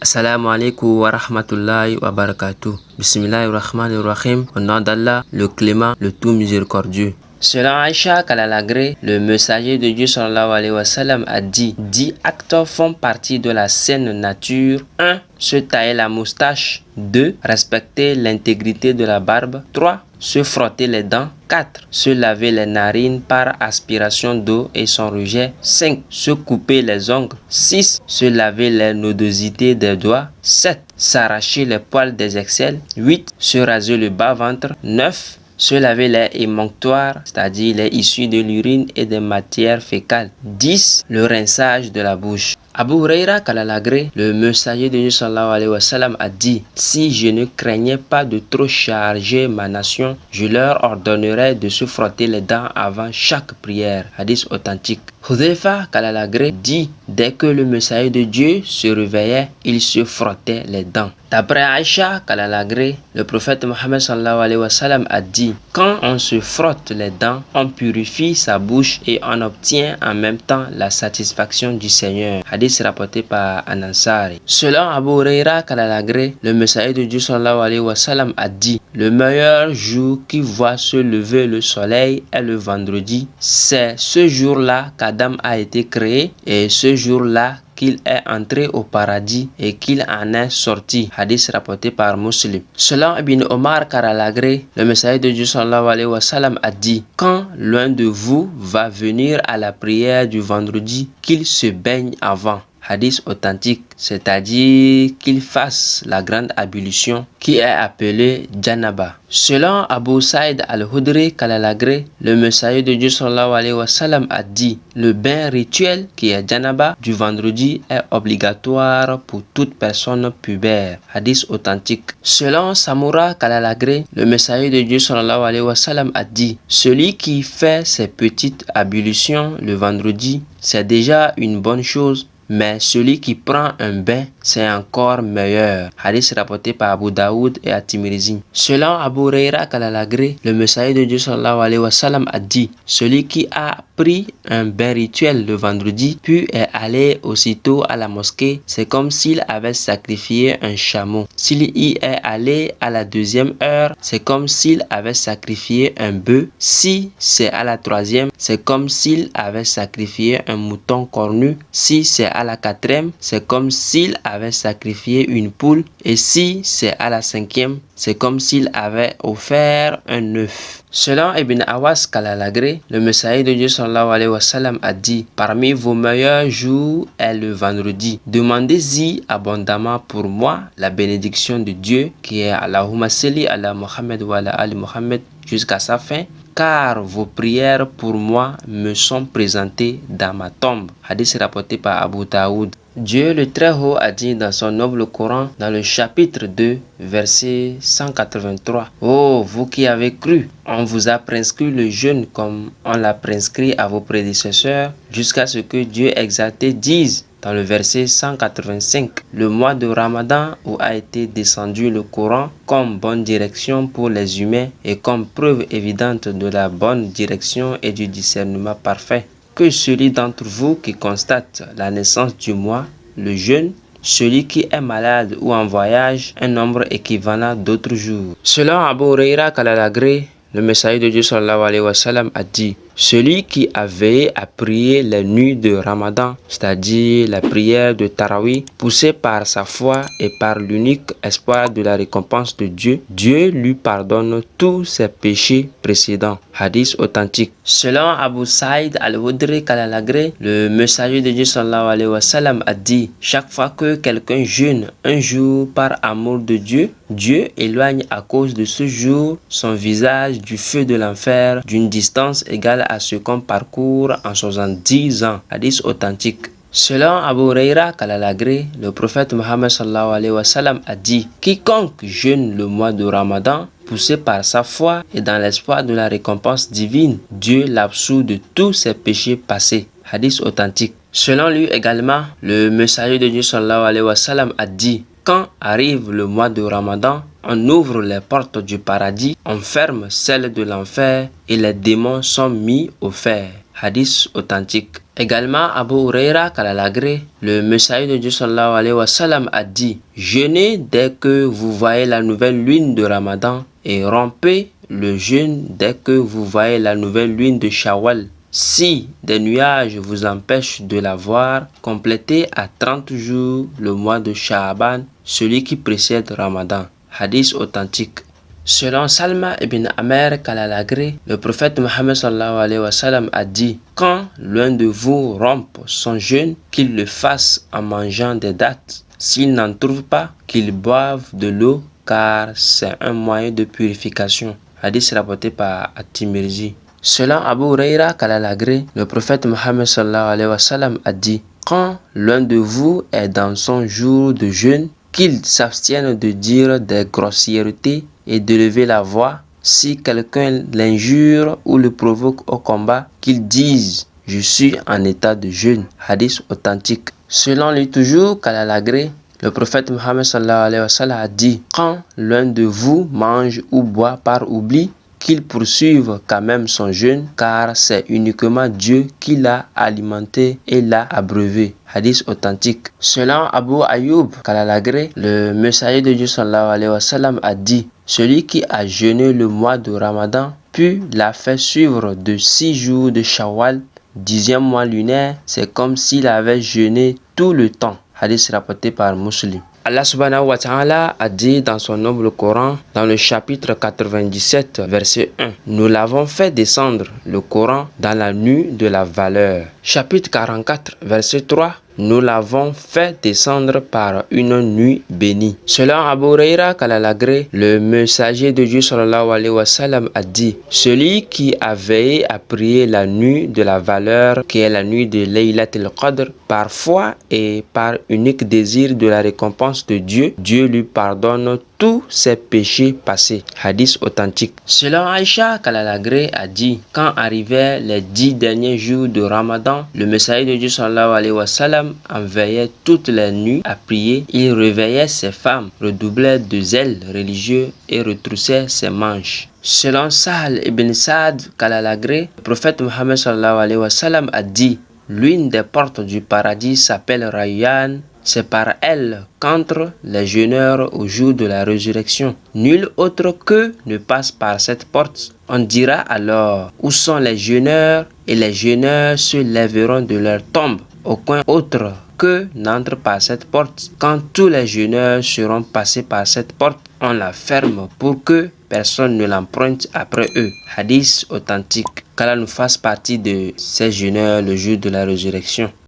Assalamu alaikum wa rahmatullahi wa barakatuh. Bismillahirrahmanirrahim. Au nom d'Allah, le clément, le tout miséricordieux. Selon Aïcha Kalalagré, le messager de Dieu sallallahu alayhi wa sallam a dit 10 actes font partie de la saine nature. 1. Se tailler la moustache. 2. Respecter l'intégrité de la barbe. 3. Se frotter les dents. 4. Se laver les narines par aspiration d'eau et son rejet. 5. Se couper les ongles. 6. Se laver les nodosités des doigts. 7. S'arracher les poils des aisselles. 8. Se raser le bas-ventre. 9. Se laver les émonctoires, c'est-à-dire les issues de l'urine et des matières fécales. 10. Le rinçage de la bouche. Abu Huraira Kalalagré, le messager de Dieu sallallahu alayhi wa sallam, a dit: si je ne craignais pas de trop charger ma nation, je leur ordonnerais de se frotter les dents avant chaque prière. Hadith authentique. Hudhaifa Kalalagré dit: dès que le messager de Dieu se réveillait, il se frottait les dents. D'après Aïcha Kalalagré, le prophète Mohammed sallallahu alayhi wa sallam a dit: quand on se frotte les dents, on purifie sa bouche et on obtient en même temps la satisfaction du Seigneur. Hadith rapporté par An-Ansari. Selon Abu Huraira Kalalagré, le messager de Dieu sallallahu alayhi wa sallam a dit: le meilleur jour qui voit se lever le soleil est le vendredi. C'est ce jour-là qu'Adam a été créé et ce jour-là qu'il est entré au paradis et qu'il en est sorti. Hadith rapporté par Muslim. Selon Ibn Omar Kalalagré, le messager de Dieu sallallahu alayhi wa sallam a dit: quand l'un de vous va venir à la prière du vendredi, qu'il se baigne avant. Hadith authentique, c'est-à-dire qu'il fasse la grande ablution qui est appelée Janaba. Selon Abu Saïd al-Hudri Kalalagré, le messager de Dieu sallallahu alayhi wa sallam a dit: le bain rituel qui est Janaba du vendredi est obligatoire pour toute personne pubère. Hadith authentique. Selon Samura Kalalagré, le messager de Dieu sallallahu alayhi wa sallam a dit: celui qui fait ses petites ablutions le vendredi, c'est déjà une bonne chose. Mais celui qui prend un bain, c'est encore meilleur. Hadith rapporté par Abu Daoud et At-Tirmidhi. Selon Abu Huraira Kalalagré, le messager de Dieu sallallahu alayhi wa sallam a dit: celui qui a pris un bain rituel le vendredi, puis est allé aussitôt à la mosquée, c'est comme s'il avait sacrifié un chameau. S'il y est allé à la 2e heure, c'est comme s'il avait sacrifié un bœuf. Si c'est à la 3e, c'est comme s'il avait sacrifié un mouton cornu. Si c'est à la 4e, c'est comme s'il avait sacrifié une poule. Et si c'est à la 5e, c'est comme s'il avait offert un œuf. Selon Ibn Awas Kalalagré, le messager de Dieu sallallahu alayhi wa sallam a dit: parmi vos meilleurs jours est le vendredi. Demandez-y abondamment pour moi la bénédiction de Dieu qui est Allahumma salli ala Muhammad wa ala ali Muhammad jusqu'à sa fin, car vos prières pour moi me sont présentées dans ma tombe. Hadith rapporté par Abu Daoud. Dieu le Très-Haut a dit dans son noble Coran, dans le chapitre 2, verset 183: ô vous qui avez cru, on vous a prescrit le jeûne comme on l'a prescrit à vos prédécesseurs, jusqu'à ce que Dieu exalté dise dans le verset 185, le mois de Ramadan où a été descendu le Coran comme bonne direction pour les humains et comme preuve évidente de la bonne direction et du discernement parfait. Que celui d'entre vous qui constate la naissance du mois, le jeûne, celui qui est malade ou en voyage, un nombre équivalent d'autres jours. Selon Abu Huraira Kalalagré, le messager de Dieu sallallahu alayhi wa sallam a dit: celui qui a veillé à prier les nuits de Ramadan, c'est-à-dire la prière de Tarawih, poussé par sa foi et par l'unique espoir de la récompense de Dieu, Dieu lui pardonne tous ses péchés précédents. Hadith authentique. Selon Abu Saïd al-Hudri Kalalagré, le messager de Dieu sallallahu alayhi wa sallam a dit: chaque fois que quelqu'un jeûne un jour par amour de Dieu, Dieu éloigne à cause de ce jour son visage du feu de l'enfer d'une distance égale à ce qu'on parcourt en 70 ans. Hadith authentique. Selon Abu Huraira Kalalagré, le prophète Mohammed sallallahu alayhi wa sallam a dit: quiconque jeûne le mois de Ramadan, poussé par sa foi et dans l'espoir de la récompense divine, Dieu l'absout de tous ses péchés passés. Hadith authentique. Selon lui également, le messager de Dieu sallallahu alayhi wa sallam a dit: quand arrive le mois de Ramadan, on ouvre les portes du paradis, on ferme celles de l'enfer et les démons sont mis au fer. Hadith authentique. Également, Abu Huraira Kalalagré, le messager de Dieu sallallahu alayhi wa sallam a dit: jeûnez dès que vous voyez la nouvelle lune de Ramadan et rompez le jeûne dès que vous voyez la nouvelle lune de Shawwal. Si des nuages vous empêchent de la voir, complétez à 30 jours le mois de Sha'ban, celui qui précède Ramadan. Hadith authentique. Selon Salma ibn Amer Kalalagré, le prophète Mohammed sallallahu alayhi wa sallam a dit: quand l'un de vous rompt son jeûne, qu'il le fasse en mangeant des dattes. S'il n'en trouve pas, qu'il boive de l'eau, car c'est un moyen de purification. Hadith rapporté par At-Tirmidhi. Selon Abu Huraira Kalalagré, le prophète Mohammed sallallahu alayhi wa sallam a dit: quand l'un de vous est dans son jour de jeûne, qu'il s'abstienne de dire des grossièretés et de lever la voix. Si quelqu'un l'injure ou le provoque au combat, qu'il dise: je suis en état de jeûne. Hadith authentique. Selon lui toujours, Kalalagré, le prophète Mohammed sallallahu alayhi wa sallam a dit: quand l'un de vous mange ou boit par oubli, qu'il poursuive quand même son jeûne, car c'est uniquement Dieu qui l'a alimenté et l'a abreuvé. Hadith authentique. Selon Abu Ayyub Kalalagré, le messager de Dieu sallallahu alayhi wa sallam a dit: celui qui a jeûné le mois de Ramadan, puis l'a fait suivre de 6 jours de Shawwal, 10e mois lunaire, c'est comme s'il avait jeûné tout le temps. Hadith rapporté par Muslim. Allah subhanahu wa ta'ala a dit dans son noble Coran, dans le chapitre 97, verset 1, nous l'avons fait descendre, le Coran, dans la nuit de la valeur. Chapitre 44, verset 3, nous l'avons fait descendre par une nuit bénie. Selon Abu Huraira Kalalagré, le messager de Dieu sallallahu alayhi wa sallam a dit: celui qui a veillé à prier la nuit de la valeur, qui est la nuit de Laylatul Qadr, par foi et par unique désir de la récompense de Dieu, Dieu lui pardonne tous ses péchés passés. Hadith authentique. Selon Aïcha Kalalagré a dit: quand arrivaient les 10 derniers jours de Ramadan, le messager de Dieu sallallahu alayhi wa sallam en veillait toutes les nuits à prier. Il réveillait ses femmes, redoublait de zèle religieux et retroussait ses manches. Selon Sahal ibn Saad Kalalagré, le prophète Mohammed sallallahu alayhi wa sallam a dit: l'une des portes du paradis s'appelle Rayyan. C'est par elle qu'entrent les jeûneurs au jour de la résurrection. Nul autre qu'eux ne passe par cette porte. On dira alors: où sont les jeûneurs? Et les jeûneurs se lèveront de leur tombe. Aucun autre qu'eux n'entre par cette porte. Quand tous les jeûneurs seront passés par cette porte, on la ferme pour que personne ne l'emprunte après eux. Hadith authentique. Qu'Allah nous fasse partie de ces jeûneurs le jour de la résurrection.